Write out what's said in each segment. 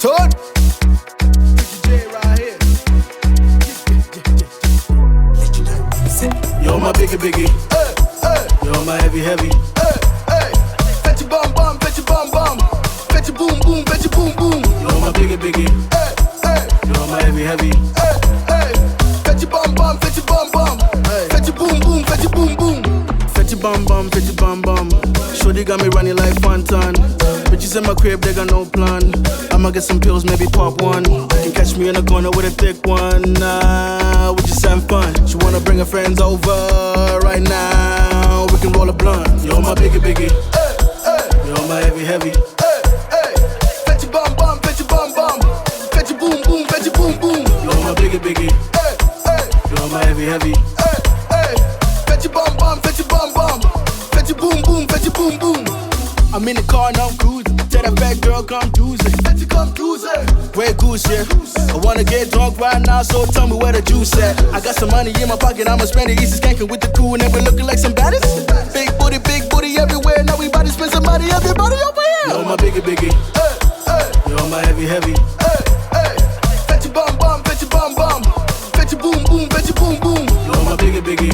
Todd. J right here. You're my biggie. You're my heavy. Fetch your bum, fetch your bum. Fetch your boom, fetch your boom. You're my biggie. You're my heavy. Fetch your bum, fetch your bum. Fetch your boom, fetch your boom. Fetch your bum. Shorty got me running like Fontan. Bitches in my crib, they got no plan. I'ma get some pills, maybe pop one. You can catch me in the corner with a thick one. Nah, we just having fun. She wanna bring her friends over right now. We can roll a blunt. You're my biggie. You're my heavy. Fetch your bum, fetch your bum. Fetch your boom, fetch your boom. You're my biggie. You're my heavy. Fetch your bum, fetch your bum. Fetch your boom, fetch your boom. I'm in the car and I'm cruising. Tell that fat girl come cruise it. Fetch you come cruise it. Red Goose, yeah. I wanna get drunk right now, so tell me where the juice at. I got some money in my pocket, I'ma spend it. Easy skanking with the crew and we looking like some baddies. Big booty everywhere. Now we bout to spend some money, everybody over here. You're my biggie. You're my heavy. Fetch your bum, fetch your bum. Fetch your boom, fetch your boom. You're my biggie.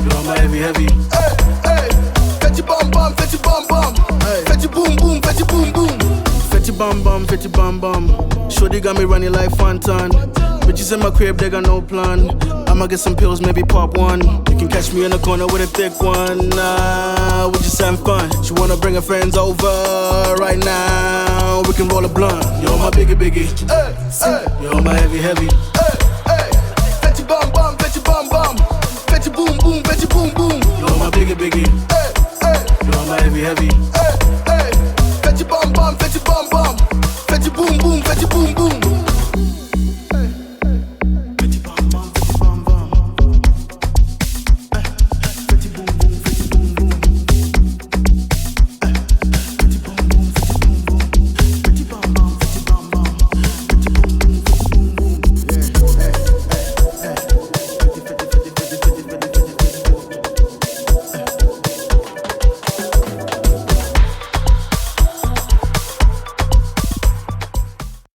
You're my heavy. Fetch your bum, fetch your bum. Fetch your boom, fetch your boom. Fetch your bum. Shorty got me running like Fontan. Bitches in my crib, they got no plan. I'ma get some pills, maybe pop one. You can catch me in the corner with a thick one. Nah, we just having fun. She wanna bring her friends over right now. We can roll a blunt. You're my biggie. You're my heavy. Fetch your bum, fetch your bum. Fetch your boom, fetch your boom. You're my biggie. You're my heavy.